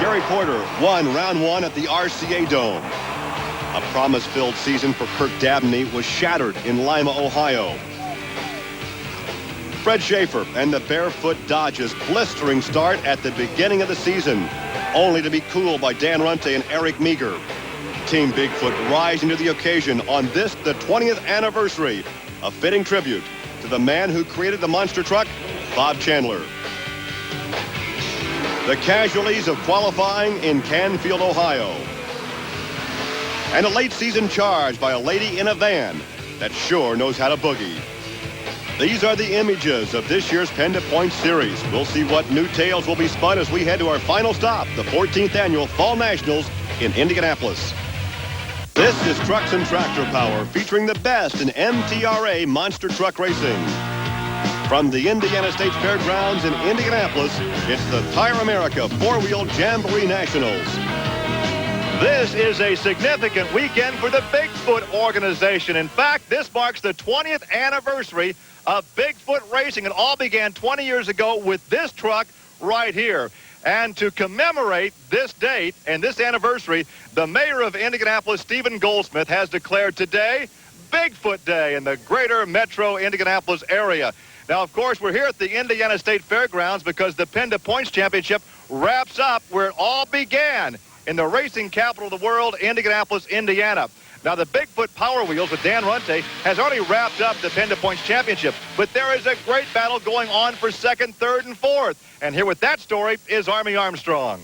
Gary Porter won round one at the RCA Dome. A promise-filled season for Kirk Dabney was shattered in Lima, Ohio. Fred Shafer and the Barefoot Dodge's blistering start at the beginning of the season, only to be cooled by Dan Runte and Eric Meagher. Team Bigfoot rising to the occasion on this, the 20th anniversary, a fitting tribute to the man who created the monster truck, Bob Chandler. The casualties of qualifying in Canfield, Ohio. And a late season charge by a lady in a van that sure knows how to boogie. These are the images of this year's PENDA Points Series. We'll see what new tales will be spun as we head to our final stop, the 14th Annual Fall Nationals in Indianapolis. This is Trucks and Tractor Power, featuring the best in MTRA monster truck racing. From the Indiana State Fairgrounds in Indianapolis, it's the Tire America four-wheel Jamboree Nationals. This is a significant weekend for the Bigfoot organization. In fact, this marks the 20th anniversary of Bigfoot racing. It all began 20 years ago with this truck right here. And to commemorate this date and this anniversary, the mayor of Indianapolis, Stephen Goldsmith, has declared today Bigfoot Day in the greater metro Indianapolis area. Now, of course, we're here at the Indiana State Fairgrounds because the PENDA Points Championship wraps up where it all began, in the racing capital of the world, Indianapolis, Indiana. Now, the Bigfoot Power Wheels with Dan Runte has already wrapped up the PENDA Points Championship, but there is a great battle going on for second, third, and fourth. And here with that story is Army Armstrong.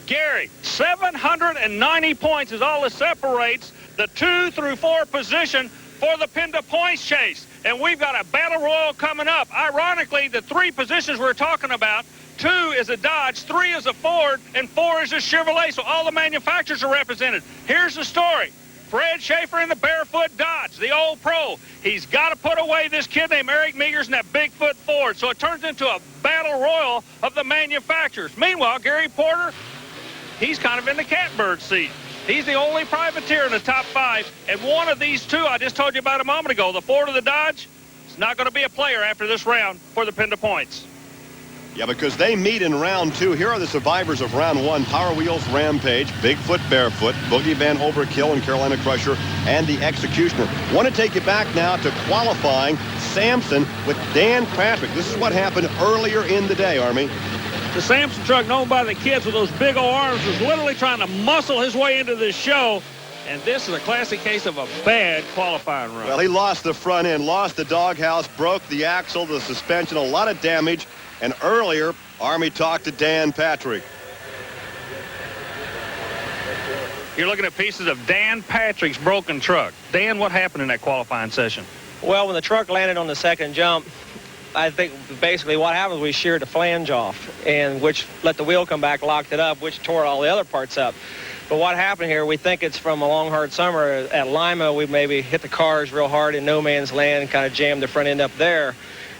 Gary, 790 points is all that separates the 2 through 4 position for the PENDA Points chase. And we've got a battle royal coming up. Ironically, the 3 positions we're talking about, 2 is a Dodge, 3 is a Ford, and 4 is a Chevrolet. So all the manufacturers are represented. Here's the story. Fred Shafer in the Barefoot Dodge, the old pro. He's got to put away this kid named Eric Meagher in that Bigfoot Ford. So it turns into a battle royal of the manufacturers. Meanwhile, Gary Porter, he's kind of in the catbird seat. He's the only privateer in the top 5. And one of these 2 I just told you about a moment ago, the Ford or the Dodge, is not going to be a player after this round for the PENDA Points. Yeah, because they meet in round 2. Here are the survivors of round 1. Power Wheels Rampage, Bigfoot Barefoot, Boogey Van Overkill and Carolina Crusher, and the Executioner. Want to take you back now to qualifying Samson with Dan Patrick. This is what happened earlier in the day, Army. The Samson truck, known by the kids with those big old arms, was literally trying to muscle his way into this show. And this is a classic case of a bad qualifying run. Well, he lost the front end, lost the doghouse, broke the axle, the suspension, a lot of damage. And earlier, Army talked to Dan Patrick. You're looking at pieces of Dan Patrick's broken truck. Dan, what happened in that qualifying session? Well, when the truck landed on the second jump, I think basically what happened was we sheared the flange off, and which let the wheel come back, locked it up, which tore all the other parts up. But what happened here, we think it's from a long, hard summer. At Lima, we maybe hit the cars real hard in no man's land and kind of jammed the front end up there.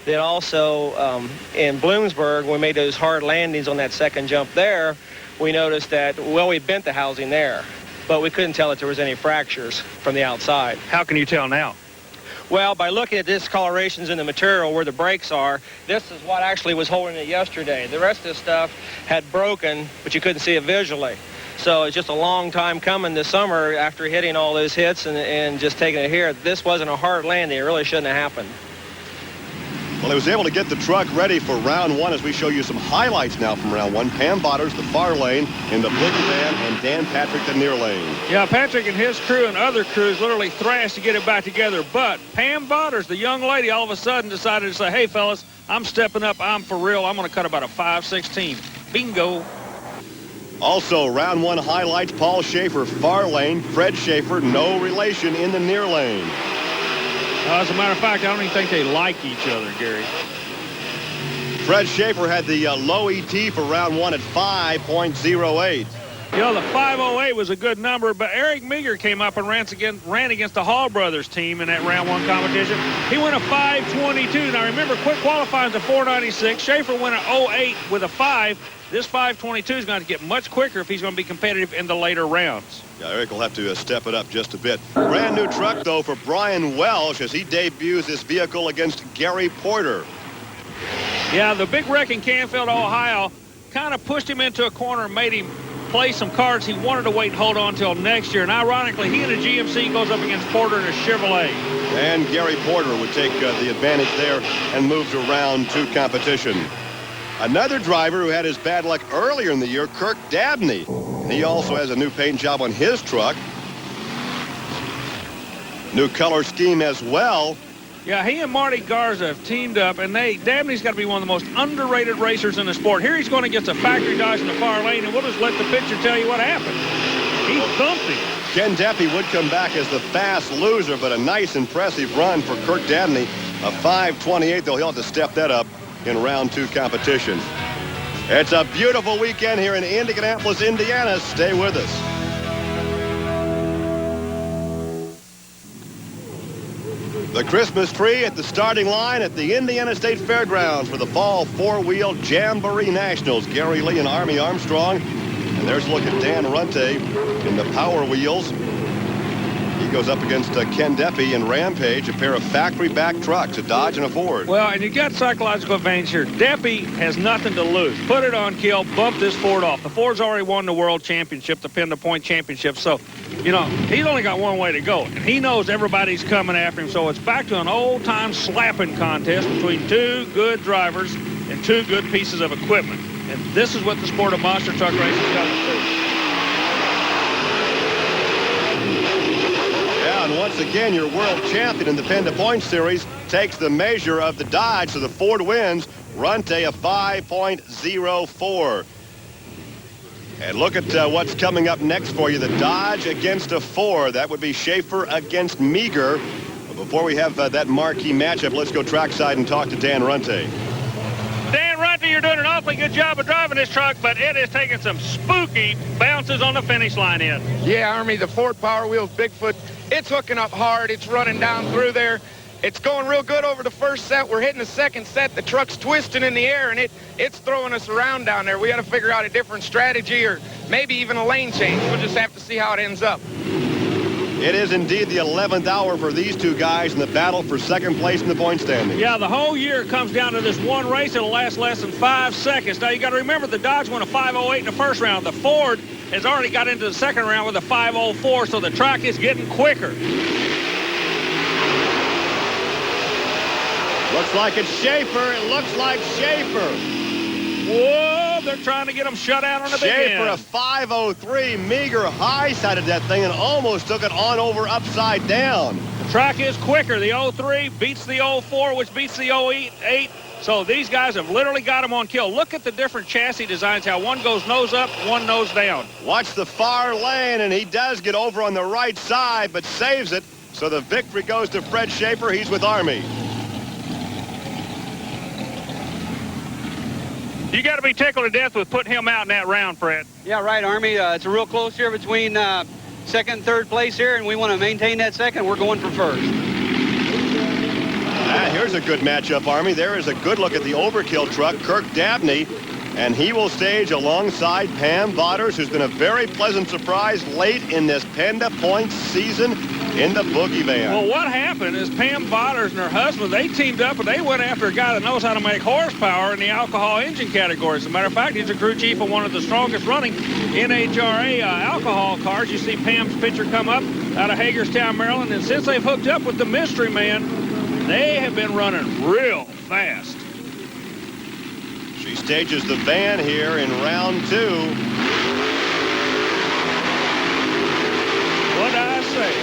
Then also in Bloomsburg, when we made those hard landings on that second jump there, we noticed that, well, we bent the housing there, but we couldn't tell that there was any fractures from the outside. How can you tell now? Well, by looking at discolorations in the material where the brakes are, this is what actually was holding it yesterday. The rest of the stuff had broken, but you couldn't see it visually. So it's just a long time coming this summer after hitting all those hits and just taking it here. This wasn't a hard landing. It really shouldn't have happened. Well, he was able to get the truck ready for round 1 as we show you some highlights now from round 1. Pam Vaters, the far lane, in the Boogey Van, and Dan Patrick, the near lane. Yeah, Patrick and his crew and other crews literally thrashed to get it back together. But Pam Vaters, the young lady, all of a sudden decided to say, hey, fellas, I'm stepping up. I'm for real. I'm going to cut about a 5/16. Bingo. Also, round 1 highlights, Paul Shafer, far lane. Fred Shafer, no relation, in the near lane. As a matter of fact, I don't even think they like each other, Gary. Fred Shafer had the low ET for round 1 at 5.08. You know, the 5.08 was a good number, but Eric Meagher came up and ran against the Hall Brothers team in that round 1 competition. He went a 5.22. Now, remember, quick qualifying to 4.96. Shafer went an 0.8 with a 5. This 5.22 is going to get much quicker if he's going to be competitive in the later rounds. Yeah, Eric will have to step it up just a bit. Brand new truck, though, for Brian Welch as he debuts this vehicle against Gary Porter. Yeah, the big wreck in Canfield, Ohio, kind of pushed him into a corner and made him play some cards he wanted to wait and hold on until next year. And ironically, he in a GMC goes up against Porter in a Chevrolet. And Gary Porter would take the advantage there and move to round 2 competition. Another driver who had his bad luck earlier in the year, Kirk Dabney. He also has a new paint job on his truck. New color scheme as well. Yeah, he and Marty Garza have teamed up, and Dabney's got to be one of the most underrated racers in the sport. Here he's going against a factory Dodge in the far lane, and we'll just let the picture tell you what happened. He thumped him. Ken Deppe would come back as the fast loser, but a nice, impressive run for Kirk Dabney. A 5:28, though he'll have to step that up in round 2 competition. It's a beautiful weekend here in Indianapolis, Indiana. Stay with us. The Christmas tree at the starting line at the Indiana State Fairgrounds for the fall 4-wheel Jamboree Nationals. Gary Lee and Army Armstrong. And there's a look at Dan Runte in the Power Wheels. He goes up against Ken Deppe in Rampage, a pair of factory-backed trucks, a Dodge and a Ford. Well, and you got psychological advantage here. Deppe has nothing to lose. Put it on kill, bump this Ford off. The Ford's already won the World Championship, the PENDA Point Championship. So, you know, he's only got one way to go. And he knows everybody's coming after him. So it's back to an old-time slapping contest between 2 good drivers and 2 good pieces of equipment. And this is what the sport of monster truck racing is coming to. And once again, your world champion in the PENDA Point Series takes the measure of the Dodge, so the Ford wins. Runte a 5.04. And look at what's coming up next for you. The Dodge against a Ford. That would be Shafer against Meagher. But before we have that marquee matchup, let's go trackside and talk to Dan Runte. Dan Runte, you're doing an awfully good job of driving this truck, but it is taking some spooky bounces on the finish line in. Yeah, Army, the Ford Power Wheels Bigfoot, it's hooking up hard. It's running down through there. It's going real good over the first set. We're hitting the second set. The truck's twisting in the air, and it's throwing us around down there. We got to figure out a different strategy or maybe even a lane change. We'll just have to see how it ends up. It is indeed the 11th hour for these 2 guys in the battle for second place in the point standing. Yeah, the whole year comes down to this one race. It'll last less than 5 seconds. Now, you got to remember the Dodge won a 5.08 in the first round. The Ford has already got into the second round with a 5.04, so the track is getting quicker. Looks like it's Shafer. It looks like Shafer. Whoa, they're trying to get him shut out on the big Shafer, end. a 5.03. Meagher high-sided that thing and almost took it on over upside down. The track is quicker. The 03 beats the 04, which beats the 08. So these guys have literally got him on kill. Look at the different chassis designs, how one goes nose up, one nose down. Watch the far lane, and he does get over on the right side, but saves it. So the victory goes to Fred Shafer. He's with Army. You got to be tickled to death with putting him out in that round, Fred. Yeah, right, Army. It's a real close here between second and third place here, and we want to maintain that second. We're going for first. Here's a good matchup, Army. There is a good look at the Overkill truck, Kirk Dabney, and he will stage alongside Pam Vaters, who's been a very pleasant surprise late in this PENDA Points season in the Boogey van. Well, what happened is Pam Vaters and her husband, they teamed up and they went after a guy that knows how to make horsepower in the alcohol engine category. As a matter of fact, he's a crew chief of one of the strongest running NHRA alcohol cars. You see Pam's picture come up out of Hagerstown, Maryland, and since they've hooked up with the mystery man, they have been running real fast. She stages the van here in round 2. What'd I say?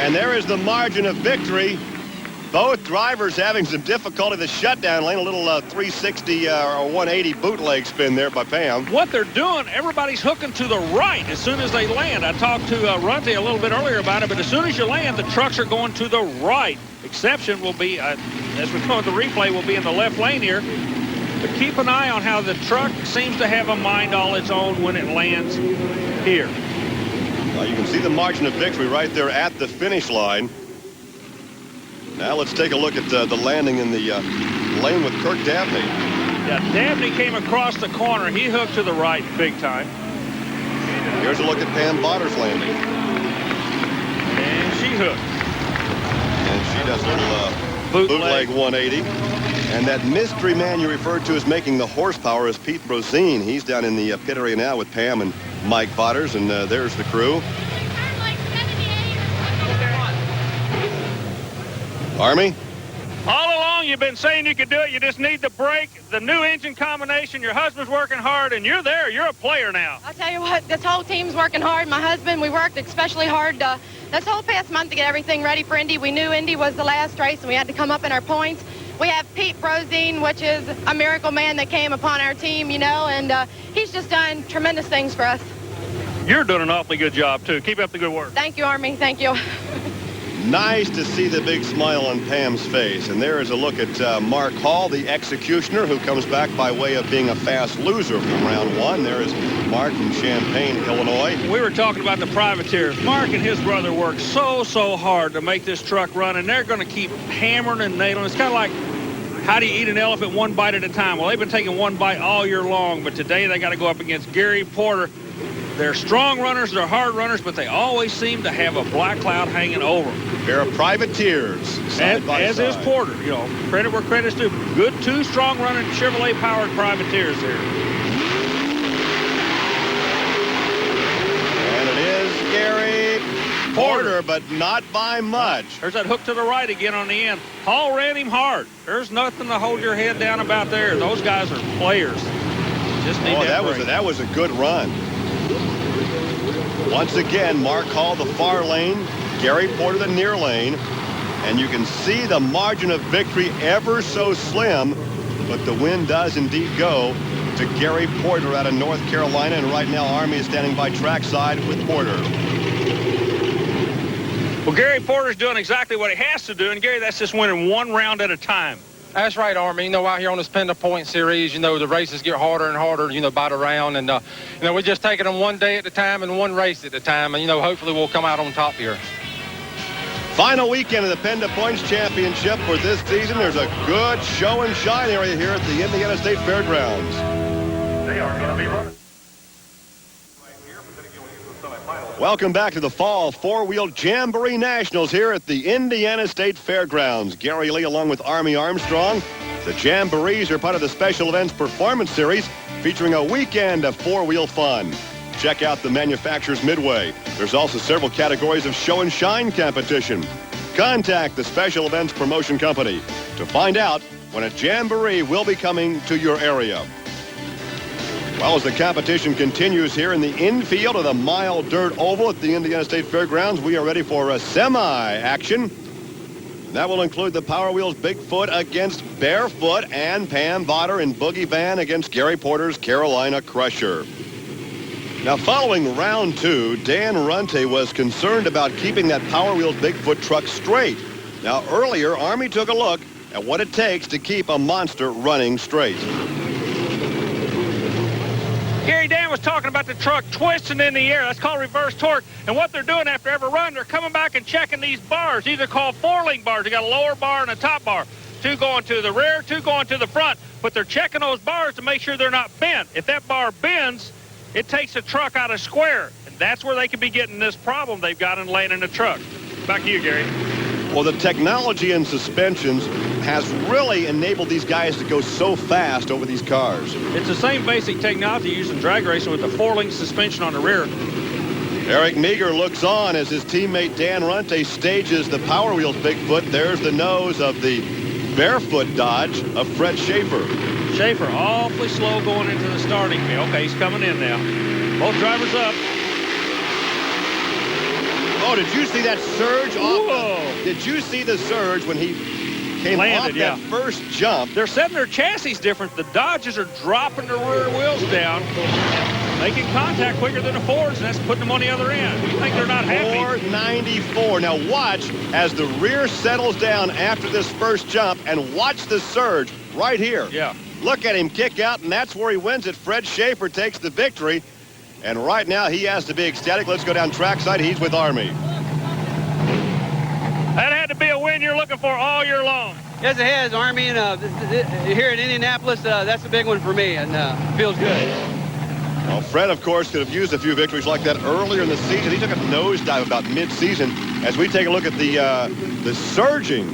And there is the margin of victory. Both drivers having some difficulty. The shutdown lane, a little 360 or 180 bootleg spin there by Pam. What they're doing, everybody's hooking to the right as soon as they land. I talked to Runte a little bit earlier about it, but as soon as you land, the trucks are going to the right. Exception will be, as we know in the replay, will be in the left lane here. But keep an eye on how the truck seems to have a mind all its own when it lands here. You can see the margin of victory right there at the finish line. Now let's take a look at the landing in the lane with Kirk Dabney. Yeah, Dabney came across the corner. He hooked to the right big time. Here's a look at Pam Vaters landing. And she hooked. And she does a little bootleg 180. And that mystery man you referred to as making the horsepower is Pete Brosine. He's down in the pit area now with Pam and Mike Vaters, and there's the crew. Army? All along, you've been saying you could do it. You just need the brake, the new engine combination. Your husband's working hard, and you're there. You're a player now. I'll tell you what, this whole team's working hard. My husband, we worked especially hard this whole past month to get everything ready for Indy. We knew Indy was the last race, and we had to come up in our points. We have Pete Brosine, which is a miracle man that came upon our team, you know, and he's just done tremendous things for us. You're doing an awfully good job, too. Keep up the good work. Thank you, Army. Thank you. Nice to see the big smile on Pam's face. And there is a look at Mark Hall, the executioner, who comes back by way of being a fast loser from round one. There is Mark from Champaign, Illinois. We were talking about the privateers. Mark and his brother worked so hard to make this truck run, and they're going to keep hammering and nailing. It's kind of like, how do you eat an elephant one bite at a time? Well, they've been taking one bite all year long, but today they got to go up against Gary Porter. They're strong runners, they're hard runners, but they always seem to have a black cloud hanging over them. Pair of privateers, side by as side. is Porter, you know, credit where credit's due. Good, two strong running Chevrolet-powered privateers here. And it is Gary Porter, but not by much. There's that hook to the right again on the end. Hall ran him hard. There's nothing to hold your head down about there. Those guys are players. Just need that was a good run. Once again, Mark Hall the far lane, Gary Porter the near lane, and you can see the margin of victory ever so slim, but the win does indeed go to Gary Porter out of North Carolina, and right now Army is standing by trackside with Porter. Well, Gary Porter's doing exactly what he has to do, and Gary, that's just winning one round at a time. That's right, Army. You know, out here on this PENDA Point Series, you know, the races get harder and harder, you know, by the round. And, you know, we're just taking them one day at a time and one race at a time. And, you know, hopefully we'll come out on top here. Final weekend of the PENDA Points Championship for this season. There's a good show and shine area here at the Indiana State Fairgrounds. They are going to be running. Welcome back to the Fall Four-Wheel Jamboree Nationals here at the Indiana State Fairgrounds. Gary Lee along with Army Armstrong. The Jamborees are part of the Special Events Performance Series featuring a weekend of four-wheel fun. Check out the manufacturer's midway. There's also several categories of show and shine competition. Contact the Special Events Promotion Company to find out when a Jamboree will be coming to your area. Well, as the competition continues here in the infield of the mile dirt oval at the Indiana State Fairgrounds, we are ready for a semi-action. That will include the Power Wheels Bigfoot against Bearfoot and Pam Vaters and Boogey Van against Gary Porter's Carolina Crusher. Now, following round two, Dan Runte was concerned about keeping that Power Wheels Bigfoot truck straight. Now, earlier, Army took a look at what it takes to keep a monster running straight. Gary, Dan was talking about the truck twisting in the air. That's called reverse torque. And what they're doing after every run, they're coming back and checking these bars. These are called four-link bars. They got a lower bar and a top bar. Two going to the rear, two going to the front. But they're checking those bars to make sure they're not bent. If that bar bends, it takes the truck out of square. And that's where they could be getting this problem they've got in laying in the truck. Back to you, Gary. Well, the technology in suspensions has really enabled these guys to go so fast over these cars. It's the same basic technology used in drag racing with the four-link suspension on the rear. Eric Meagher looks on as his teammate Dan Runte stages the Power Wheels Bigfoot. There's the nose of the Barefoot Dodge of Fred Shafer. Shafer awfully slow going into the starting field. Okay, he's coming in now. Both drivers up. Oh, did you see that surge off? Did you see the surge when he came off that first jump? They're setting their chassis different. The Dodges are dropping their rear wheels down, making contact quicker than the Fords, and that's putting them on the other end. You think they're not happy? 494. Now watch as the rear settles down after this first jump, and watch the surge right here. Yeah. Look at him kick out, and that's where he wins it. Fred Shafer takes the victory. And right now, he has to be ecstatic. Let's go down trackside. He's with Army. That had to be a win you're looking for all year long. Yes, it has, Army. And here in Indianapolis, that's a big one for me, and feels good. Well, Fred, of course, could have used a few victories like that earlier in the season. He took a nosedive about mid-season. As we take a look at the surging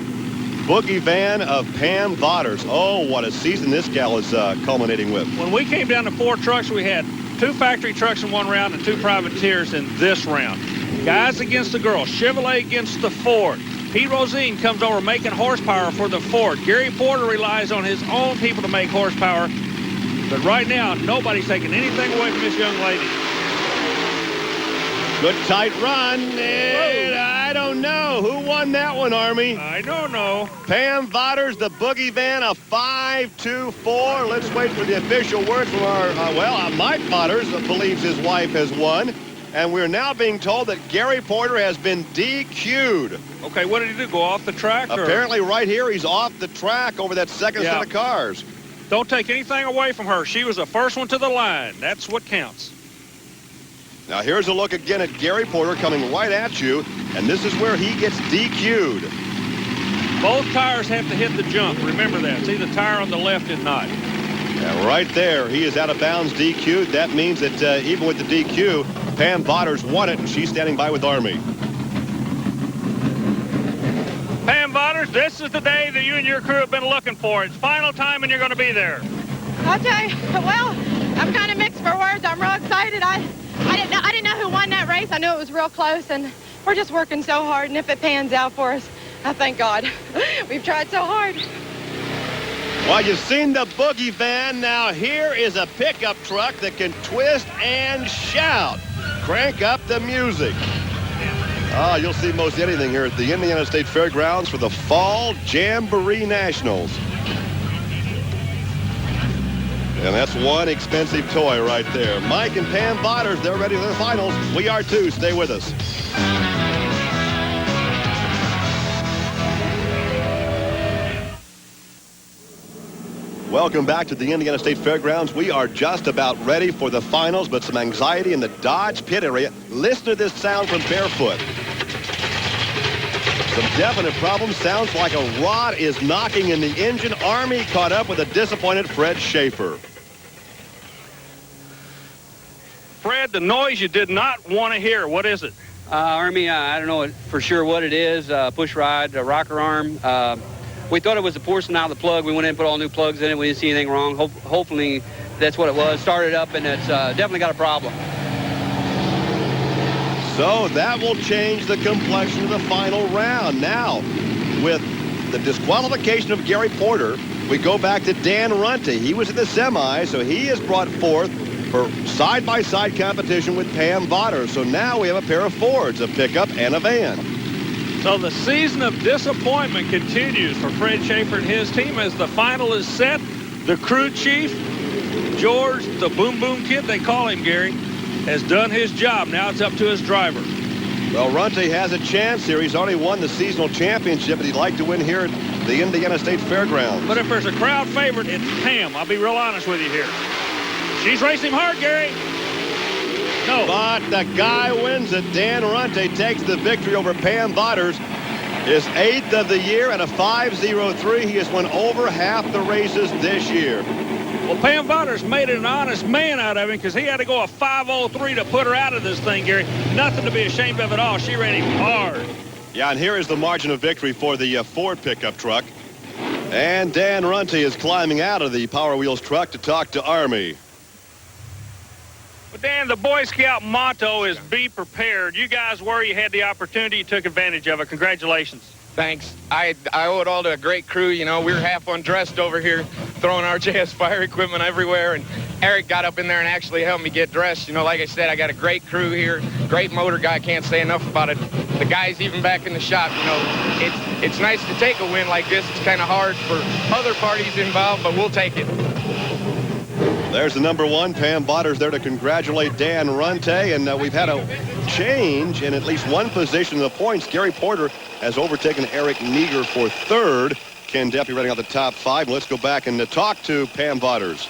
Boogey van of Pam Vaters. Oh, what a season this gal is culminating with. When we came down to 4 trucks, we had 2 factory trucks in one round and 2 privateers in this round. Guys against the girls. Chevrolet against the Ford. Pete Rosine comes over making horsepower for the Ford. Gary Porter relies on his own people to make horsepower. But right now, nobody's taking anything away from this young lady. Good tight run, and I don't know. Who won that one, Army? I don't know. Pam Vaters, the Boogey van, a 5-2-4. Let's wait for the official word from our, Mike Vaters believes his wife has won. And we're now being told that Gary Porter has been DQ'd. Okay, what did he do? Go off the track? Apparently right here, he's off the track over that second set of cars. Don't take anything away from her. She was the first one to the line. That's what counts. Now here's a look again at Gary Porter coming right at you, and this is where he gets DQ'd. Both tires have to hit the jump. Remember that. See, the tire on the left did not. And right there, he is out of bounds, DQ'd. That means that even with the DQ, Pam Vaters won it, and she's standing by with Army. Pam Vaters, this is the day that you and your crew have been looking for. It's final time, and you're going to be there. I'll tell you, well, I'm kind of mixed for words. I'm real excited. I didn't know who won that race. I knew it was real close, and we're just working so hard, and if it pans out for us, I thank God. We've tried so hard. Well, you've seen the Boogey van. Now here is a pickup truck that can twist and shout. Crank up the music. You'll see most anything here at the Indiana State Fairgrounds for the Fall Jamboree Nationals. And that's one expensive toy right there. Mike and Pam Vaters, they're ready for the finals. We are too. Stay with us. Welcome back to the Indiana State Fairgrounds. We are just about ready for the finals, but some anxiety in the Dodge pit area. Listen to this sound from Bearfoot. Some definite problems. Sounds like a rod is knocking in the engine. Army caught up with a disappointed Fred Shafer. Fred, the noise you did not want to hear. What is it? Army, I don't know for sure what it is. Push rod, rocker arm. We thought it was the porcelain out of the plug. We went in and put all new plugs in it. We didn't see anything wrong. Hopefully that's what it was. Started up, and it's definitely got a problem. So that will change the complexion of the final round. Now, with the disqualification of Gary Porter, we go back to Dan Runte. He was in the semi, so he is brought forth for side-by-side competition with Pam Vaters. So now we have a pair of Fords, a pickup and a van. So the season of disappointment continues for Fred Shafer and his team as the final is set. The crew chief, George, the Boom Boom Kid, they call him, Gary, has done his job. Now it's up to his driver. Well, Runte has a chance here. He's already won the seasonal championship, but he'd like to win here at the Indiana State Fairgrounds. But if there's a crowd favorite, it's Pam. I'll be real honest with you here. She's racing hard, Gary. No. But the guy wins it. Dan Runte takes the victory over Pam Vaters. His 8th of the year at a 5.03. He has won over half the races this year. Well, Pam Vaters made an honest man out of him because he had to go a 5.03 to put her out of this thing, Gary. Nothing to be ashamed of at all. She ran him hard. Yeah, and here is the margin of victory for the Ford pickup truck. And Dan Runte is climbing out of the Power Wheels truck to talk to Army. But Dan, the Boy Scout motto is be prepared. You guys were, you had the opportunity, you took advantage of it. Congratulations. Thanks. I owe it all to a great crew. You know, we were half undressed over here, throwing RJS fire equipment everywhere, and Eric got up in there and actually helped me get dressed. You know, like I said, I got a great crew here, great motor guy. Can't say enough about it. The guys even back in the shop, you know, it's nice to take a win like this. It's kind of hard for other parties involved, but we'll take it. There's the number 1, Pam Vaters, there to congratulate Dan Runte, and we've had a change in at least one position in the points. Gary Porter has overtaken Eric Meagher for 3rd. Ken Deppe running out the top 5. Let's go back and talk to Pam Vaters.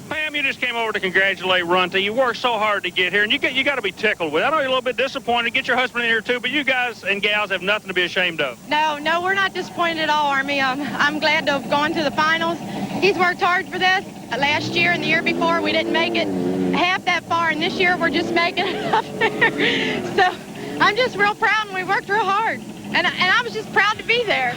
Pam, you just came over to congratulate Runte. You worked so hard to get here, and you got to be tickled with it. I know you're a little bit disappointed. Get your husband in here, too, but you guys and gals have nothing to be ashamed of. No, we're not disappointed at all, Army. I'm glad to have gone to the finals. He's worked hard for this. Last year and the year before, we didn't make it half that far, and this year we're just making it up there. So I'm just real proud, and we worked real hard. and I was just proud to be there.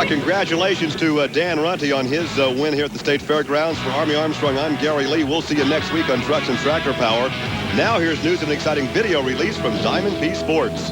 Congratulations to Dan Runte on his win here at the State Fairgrounds. For Army Armstrong, I'm Gary Lee. We'll see you next week on Trucks and Tractor Power. Now here's news and an exciting video release from Diamond P Sports.